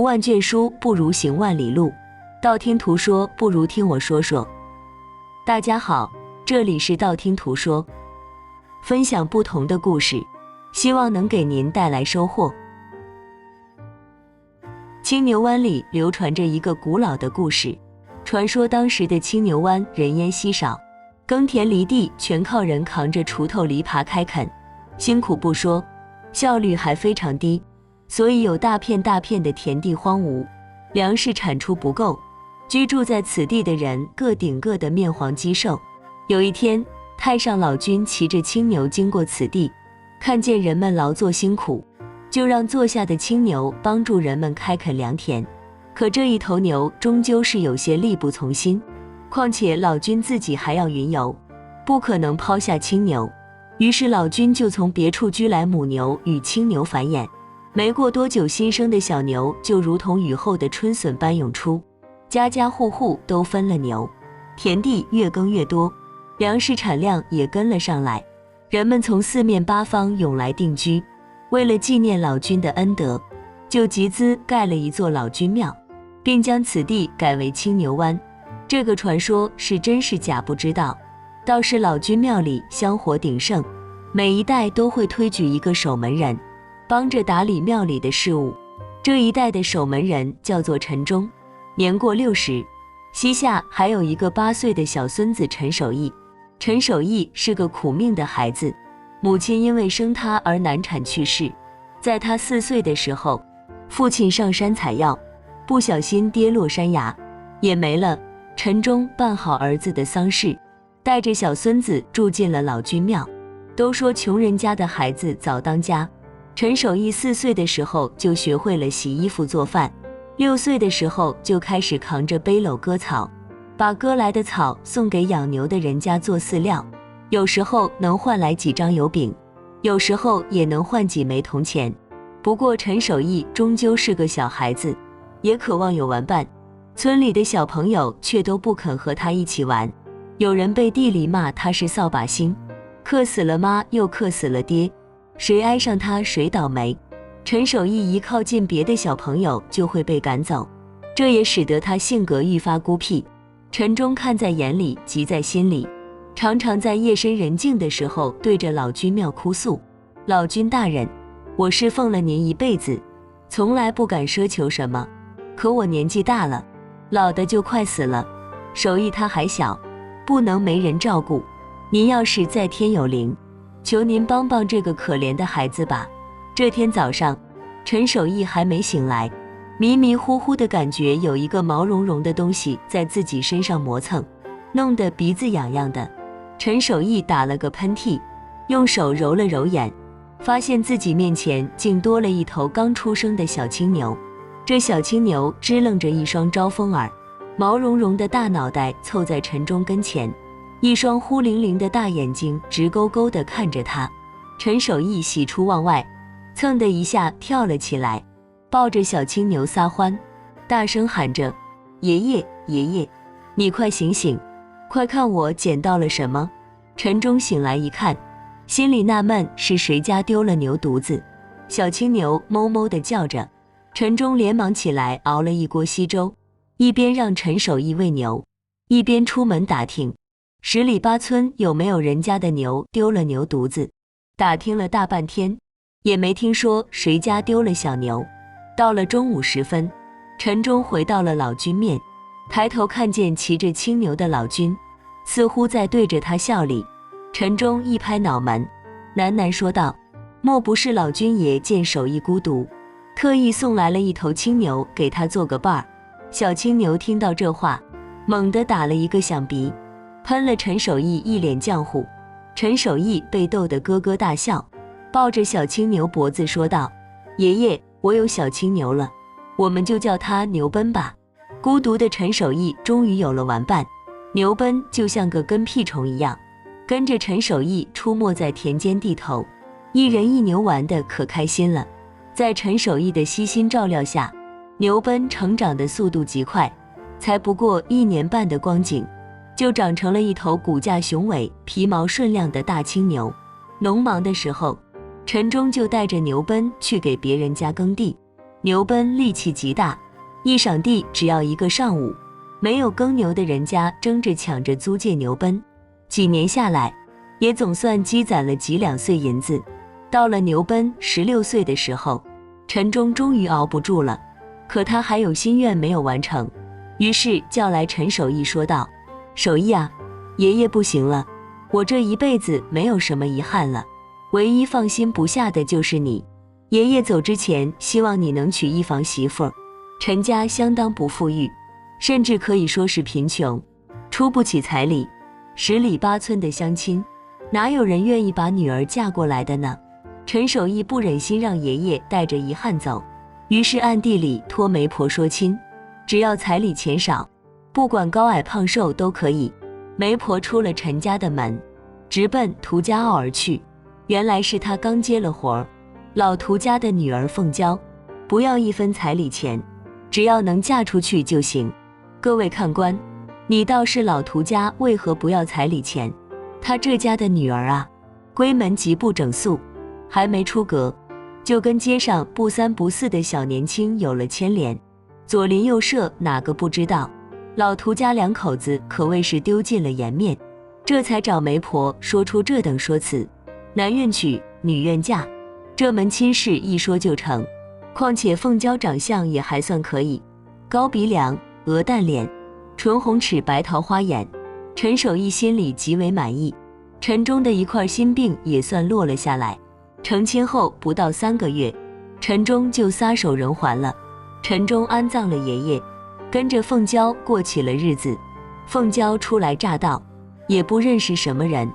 万卷书不如行万里路，道听途说不如听我说说。大家好，这里是道听途说，分享不同的故事，希望能给您带来收获。青牛湾里流传着一个古老的故事，传说当时的青牛湾人烟稀少，耕田犁地全靠人扛着锄头犁耙开垦，辛苦不说，效率还非常低，所以有大片大片的田地荒芜，粮食产出不够，居住在此地的人个顶个的面黄肌瘦。有一天，太上老君骑着青牛经过此地，看见人们劳作辛苦，就让坐下的青牛帮助人们开垦良田。可这一头牛终究是有些力不从心，况且老君自己还要云游，不可能抛下青牛。于是老君就从别处拘来母牛与青牛繁衍。没过多久，新生的小牛就如同雨后的春笋般涌出，家家户户都分了牛，田地越耕越多，粮食产量也跟了上来，人们从四面八方涌来定居。为了纪念老君的恩德，就集资盖了一座老君庙，并将此地改为青牛湾。这个传说是真是假不知道，倒是老君庙里香火鼎盛，每一代都会推举一个守门人，帮着打理庙里的事务。这一代的守门人叫做陈忠，年过60，膝下还有一个8岁的小孙子陈守义。陈守义是个苦命的孩子，母亲因为生他而难产去世。在他4岁的时候，父亲上山采药，不小心跌落山崖，也没了。陈忠办好儿子的丧事，带着小孙子住进了老君庙。都说穷人家的孩子早当家，陈守义4岁的时候就学会了洗衣服做饭，6岁的时候就开始扛着背篓割草，把割来的草送给养牛的人家做饲料，有时候能换来几张油饼，有时候也能换几枚铜钱。不过陈守义终究是个小孩子，也渴望有玩伴，村里的小朋友却都不肯和他一起玩。有人背地里骂他是扫把星，克死了妈又克死了爹，谁挨上他谁倒霉。陈守义一靠近别的小朋友就会被赶走，这也使得他性格愈发孤僻。陈忠看在眼里，急在心里，常常在夜深人静的时候对着老君庙哭诉：老君大人，我侍奉了您一辈子，从来不敢奢求什么，可我年纪大了，老的就快死了，守义他还小，不能没人照顾，您要是在天有灵，求您帮帮这个可怜的孩子吧。这天早上，陈守义还没醒来，迷迷糊糊的感觉有一个毛茸茸的东西在自己身上磨蹭，弄得鼻子痒痒的。陈守义打了个喷嚏，用手揉了揉眼，发现自己面前竟多了一头刚出生的小青牛。这小青牛支棱着一双招风耳，毛茸茸的大脑袋凑在陈忠跟前，一双忽灵灵的大眼睛直勾勾地看着他。陈守义喜出望外，蹭的一下跳了起来，抱着小青牛撒欢，大声喊着：爷爷爷爷，你快醒醒，快看我捡到了什么。陈忠醒来一看，心里纳闷是谁家丢了牛犊子。小青牛哞哞地叫着，陈忠连忙起来熬了一锅稀粥，一边让陈守义喂牛，一边出门打听10里8村有没有人家的牛丢了牛犊子。打听了大半天，也没听说谁家丢了小牛。到了中午时分，陈忠回到了老君面，抬头看见骑着青牛的老君，似乎在对着他笑里。陈忠一拍脑门，喃喃说道：莫不是老君爷见守义孤独，特意送来了一头青牛给他做个伴儿。小青牛听到这话，猛地打了一个响鼻，喷了陈守义一脸浆糊。陈守义被逗得咯咯大笑，抱着小青牛脖子说道：爷爷，我有小青牛了，我们就叫它牛奔吧。孤独的陈守义终于有了玩伴，牛奔就像个跟屁虫一样，跟着陈守义出没在田间地头，一人一牛玩得可开心了。在陈守义的悉心照料下，牛奔成长的速度极快，才不过1年半的光景，就长成了一头骨架雄伟、皮毛顺亮的大青牛。农忙的时候，陈忠就带着牛奔去给别人家耕地，牛奔力气极大，一晌地只要一个上午，没有耕牛的人家争着抢着租借牛奔，几年下来，也总算积攒了几两碎银子。到了牛奔16岁的时候，陈忠终于熬不住了，可他还有心愿没有完成，于是叫来陈守义说道：“守义啊，爷爷不行了，我这一辈子没有什么遗憾了，唯一放心不下的就是你。爷爷走之前，希望你能娶一房媳妇儿。陈家相当不富裕，甚至可以说是贫穷，出不起彩礼，10里8村的相亲，哪有人愿意把女儿嫁过来的呢？”陈守义不忍心让爷爷带着遗憾走，于是暗地里托媒婆说亲，只要彩礼钱少，不管高矮胖瘦都可以。媒婆出了陈家的门，直奔涂家坳而去。原来是他刚接了活儿，老涂家的女儿凤娇，不要一分彩礼钱，只要能嫁出去就行。各位看官，你倒是老涂家为何不要彩礼钱？他这家的女儿啊，闺门极不整肃，还没出阁，就跟街上不三不四的小年轻有了牵连，左邻右舍哪个不知道？老涂家两口子可谓是丢尽了颜面，这才找媒婆说出这等说辞：男愿娶，女愿嫁，这门亲事一说就成。况且凤娇长相也还算可以，高鼻梁，鹅蛋脸，唇红齿白桃花眼。陈守义心里极为满意，陈忠的一块心病也算落了下来。成亲后不到3个月，陈忠就撒手人寰了。陈忠安葬了爷爷，跟着凤娇过起了日子。凤娇初来乍到，也不认识什么人，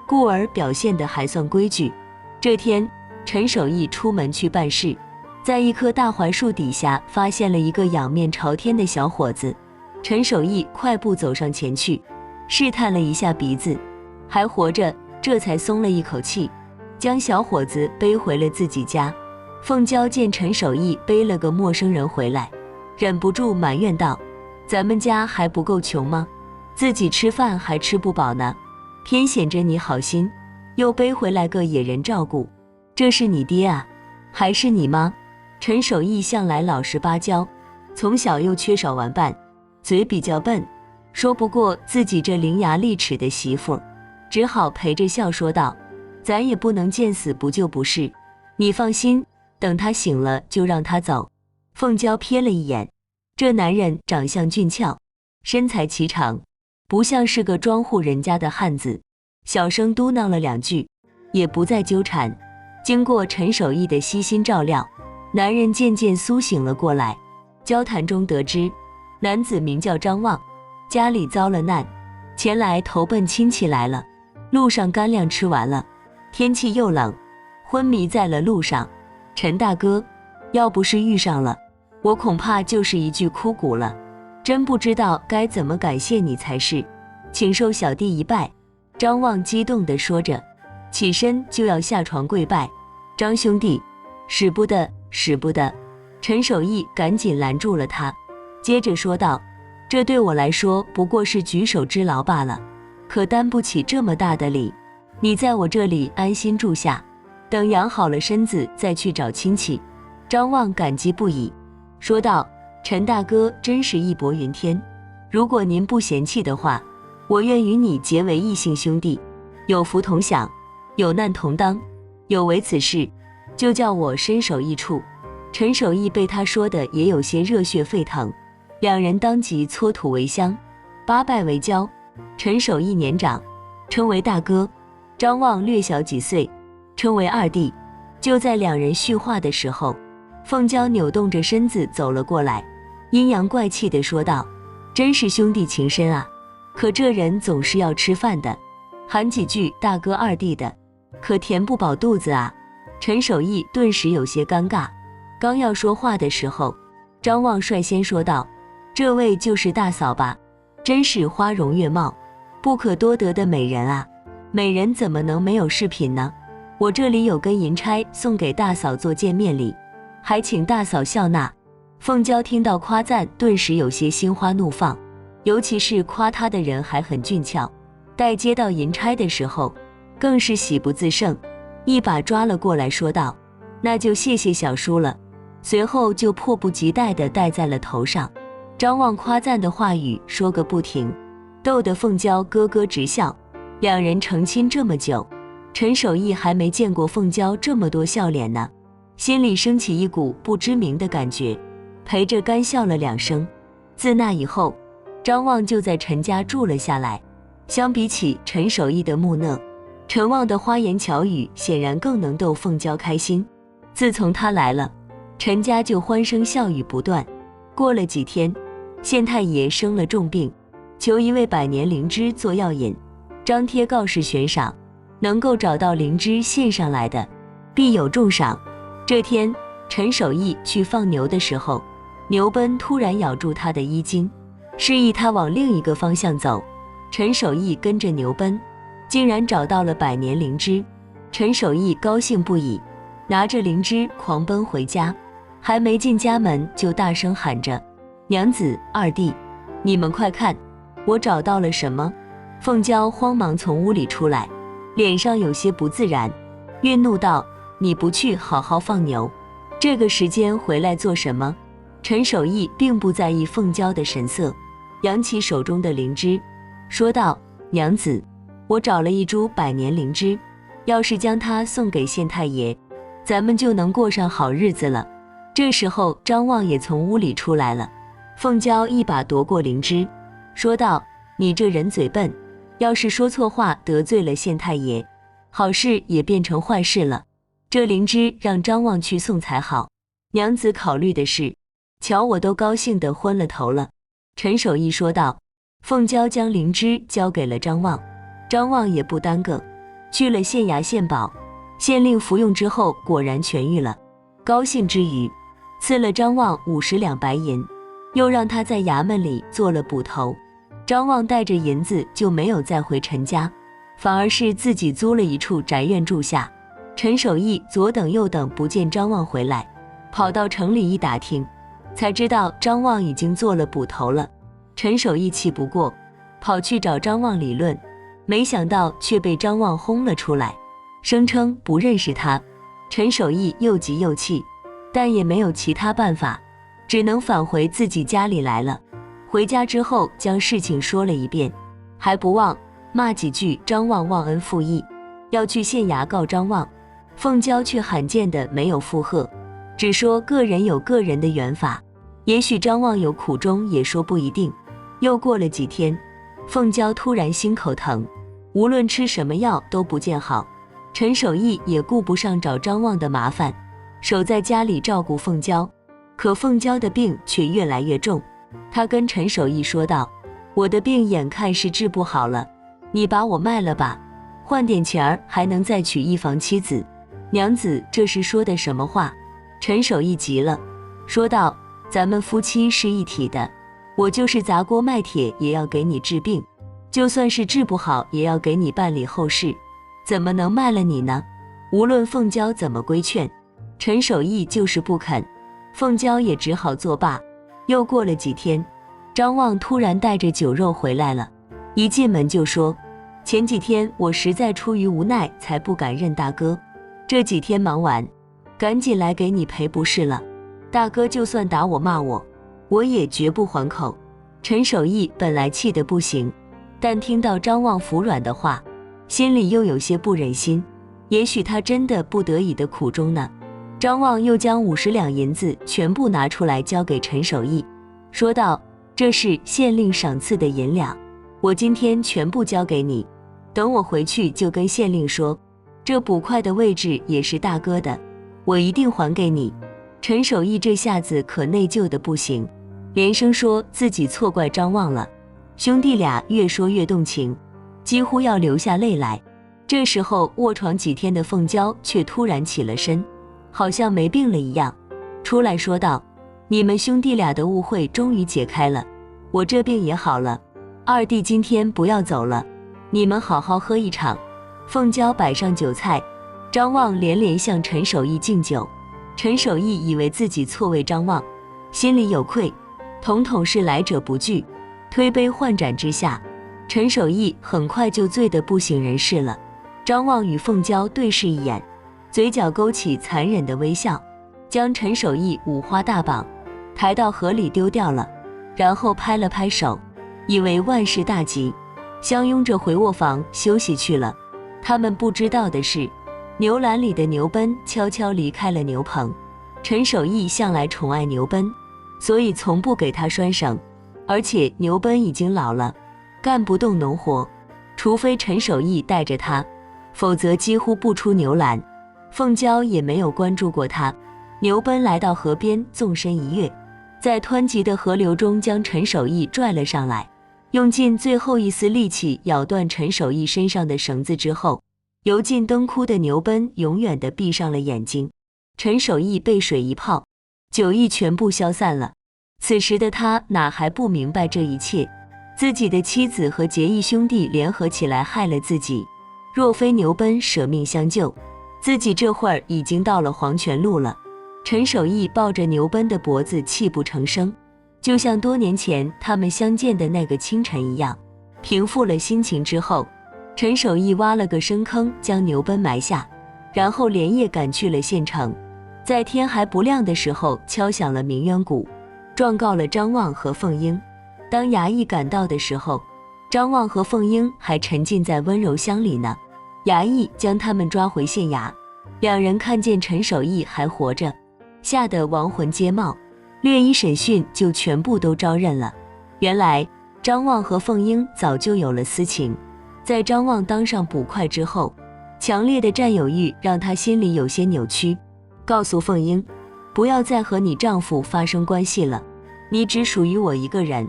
故而表现得还算规矩。这天，陈守义出门去办事，在一棵大槐树底下发现了一个仰面朝天的小伙子。陈守义快步走上前去，试探了一下鼻子，还活着，这才松了一口气，将小伙子背回了自己家。凤娇见陈守义背了个陌生人回来，忍不住埋怨道：“咱们家还不够穷吗？自己吃饭还吃不饱呢，偏显着你好心，又背回来个野人照顾。这是你爹啊，还是你妈？”陈守义向来老实巴交，从小又缺少玩伴，嘴比较笨，说不过自己这伶牙俐齿的媳妇，只好陪着笑说道：“咱也不能见死不救不是，你放心，等他醒了就让他走。”凤娇瞥了一眼，这男人长相俊俏，身材颀长，不像是个庄户人家的汉子，小声嘟囔了2句，也不再纠缠。经过陈守义的悉心照料，男人渐渐苏醒了过来。交谈中得知，男子名叫张望，家里遭了难，前来投奔亲戚来了。路上干粮吃完了，天气又冷，昏迷在了路上。陈大哥，要不是遇上了，我恐怕就是一具枯骨了，真不知道该怎么感谢你才是，请受小弟一拜。张望激动地说着，起身就要下床跪拜。张兄弟，使不得，使不得！陈守义赶紧拦住了他，接着说道：“这对我来说不过是举手之劳罢了，可担不起这么大的礼。你在我这里安心住下，等养好了身子再去找亲戚。”张望感激不已，说道：“陈大哥真是义薄云天，如果您不嫌弃的话，我愿与你结为异姓兄弟，有福同享，有难同当。有为此事，就叫我身首异处。”陈守义被他说的也有些热血沸腾，两人当即搓土为香，八拜为交。陈守义年长，称为大哥；张望略小几岁，称为二弟。就在两人叙话的时候，凤娇扭动着身子走了过来，阴阳怪气地说道：“真是兄弟情深啊，可这人总是要吃饭的，喊几句大哥二弟的，可填不饱肚子啊。”陈守义顿时有些尴尬，刚要说话的时候，张望率先说道：“这位就是大嫂吧？真是花容月貌，不可多得的美人啊！美人怎么能没有饰品呢？我这里有根银钗送给大嫂做见面礼，还请大嫂笑纳。”凤娇听到夸赞，顿时有些心花怒放，尤其是夸她的人还很俊俏。待接到银钗的时候，更是喜不自胜，一把抓了过来，说道：“那就谢谢小叔了。随后就迫不及待地戴在了头上。张望夸赞的话语说个不停，逗得凤娇咯咯直笑。两人成亲这么久，陈守义还没见过凤娇这么多笑脸呢，心里升起一股不知名的感觉，陪着干笑了2声。自那以后，张望就在陈家住了下来。相比起陈守义的木讷，陈望的花言巧语显然更能逗凤娇开心。自从他来了，陈家就欢声笑语不断。过了几天，县太爷生了重病，求一味百年灵芝做药引，张贴告示悬赏，能够找到灵芝献上来的，必有重赏。这天，陈守义去放牛的时候，牛奔突然咬住他的衣襟，示意他往另一个方向走。陈守义跟着牛奔，竟然找到了百年灵芝。陈守义高兴不已，拿着灵芝狂奔回家，还没进家门就大声喊着：“娘子、二弟，你们快看，我找到了什么！”凤娇慌忙从屋里出来，脸上有些不自然，愠怒道：“你不去好好放牛，这个时间回来做什么？”陈守义并不在意凤娇的神色，扬起手中的灵芝，说道：“娘子，我找了一株百年灵芝，要是将它送给县太爷，咱们就能过上好日子了。”这时候张望也从屋里出来了，凤娇一把夺过灵芝，说道：“你这人嘴笨，要是说错话得罪了县太爷，好事也变成坏事了。这灵芝让张望去送才好，娘子考虑的是，瞧我都高兴得昏了头了。”陈守义说道。凤娇将灵芝交给了张望，张望也不耽搁，去了县衙献宝。县令服用之后果然痊愈了，高兴之余，赐了张望50两白银，又让他在衙门里做了捕头。张望带着银子就没有再回陈家，反而是自己租了一处宅院住下。陈守义左等右等不见张望回来，跑到城里一打听，才知道张望已经做了捕头了。陈守义气不过，跑去找张望理论，没想到却被张望轰了出来，声称不认识他。陈守义又急又气，但也没有其他办法，只能返回自己家里来了。回家之后将事情说了一遍，还不忘骂几句张望忘恩负义，要去县衙告张望。凤娇却罕见的没有附和，只说个人有个人的缘法，也许张望有苦衷也说不一定。又过了几天，凤娇突然心口疼，无论吃什么药都不见好。陈守义也顾不上找张望的麻烦，守在家里照顾凤娇。可凤娇的病却越来越重，他跟陈守义说道：“我的病眼看是治不好了，你把我卖了吧，换点钱儿还能再娶一房妻子。”娘子这是说的什么话？陈守义急了，说道：“咱们夫妻是一体的，我就是砸锅卖铁也要给你治病，就算是治不好也要给你办理后事，怎么能卖了你呢？”无论凤娇怎么规劝，陈守义就是不肯，凤娇也只好作罢。又过了几天，张望突然带着酒肉回来了，一进门就说：“前几天我实在出于无奈才不敢认大哥，这几天忙完，赶紧来给你赔不是了。大哥就算打我骂我，我也绝不还口。”陈守义本来气得不行，但听到张望服软的话，心里又有些不忍心，也许他真的不得已的苦衷呢。张望又将50两银子全部拿出来交给陈守义，说道：“这是县令赏赐的银两，我今天全部交给你，等我回去就跟县令说，这捕快的位置也是大哥的，我一定还给你。”陈守义这下子可内疚的不行，连声说自己错怪张望了。兄弟俩越说越动情，几乎要流下泪来。这时候卧床几天的凤娇却突然起了身，好像没病了一样，出来说道：“你们兄弟俩的误会终于解开了，我这病也好了。二弟今天不要走了，你们好好喝一场。”凤娇摆上酒菜，张望连连向陈守义敬酒。陈守义以为自己错为张望，心里有愧，统统是来者不拒。推杯换盏之下，陈守义很快就醉得不省人事了。张望与凤娇对视一眼，嘴角勾起残忍的微笑，将陈守义五花大绑，抬到河里丢掉了，然后拍了拍手，以为万事大吉，相拥着回卧房休息去了。他们不知道的是，牛栏里的牛奔悄悄离开了牛棚。陈守义向来宠爱牛奔，所以从不给他拴绳，而且牛奔已经老了，干不动农活，除非陈守义带着他，否则几乎不出牛栏。凤娇也没有关注过他。牛奔来到河边，纵身一跃，在湍急的河流中将陈守义拽了上来，用尽最后一丝力气咬断陈守义身上的绳子之后，油尽灯枯的牛奔永远地闭上了眼睛。陈守义被水一泡，酒意全部消散了。此时的他哪还不明白这一切，自己的妻子和结义兄弟联合起来害了自己，若非牛奔舍命相救，自己这会儿已经到了黄泉路了。陈守义抱着牛奔的脖子泣不成声，就像多年前他们相见的那个清晨一样。平复了心情之后，陈守义挖了个深坑将牛奔埋下，然后连夜赶去了县城，在天还不亮的时候敲响了鸣冤鼓，状告了张望和凤英。当衙役赶到的时候，张望和凤英还沉浸在温柔乡里呢。衙役将他们抓回县衙，两人看见陈守义还活着，吓得亡魂皆冒，略一审讯就全部都招认了。原来张望和凤英早就有了私情，在张望当上捕快之后，强烈的占有欲让他心里有些扭曲，告诉凤英不要再和你丈夫发生关系了，你只属于我一个人。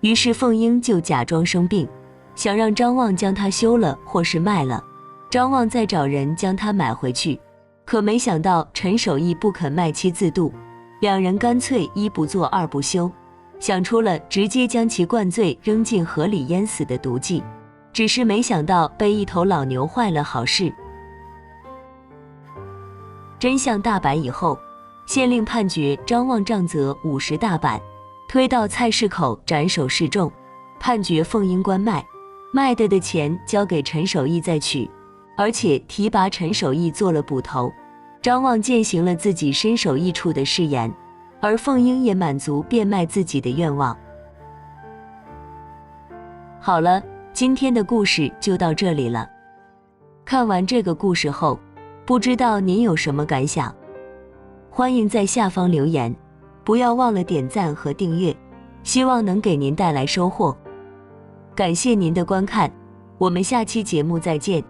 于是凤英就假装生病，想让张望将她休了或是卖了，张望再找人将她买回去。可没想到陈守义不肯卖妻自渡，两人干脆一不做二不休，想出了直接将其灌醉扔进河里淹死的毒计，只是没想到被一头老牛坏了好事。真相大白以后，县令判决张望杖责50大板，推到菜市口斩首示众，判决凤英关卖，卖的钱交给陈守义再取，而且提拔陈守义做了捕头。张望践行了自己身首异处的誓言，而凤英也满足变卖自己的愿望。好了，今天的故事就到这里了。看完这个故事后，不知道您有什么感想？欢迎在下方留言，不要忘了点赞和订阅，希望能给您带来收获。感谢您的观看，我们下期节目再见。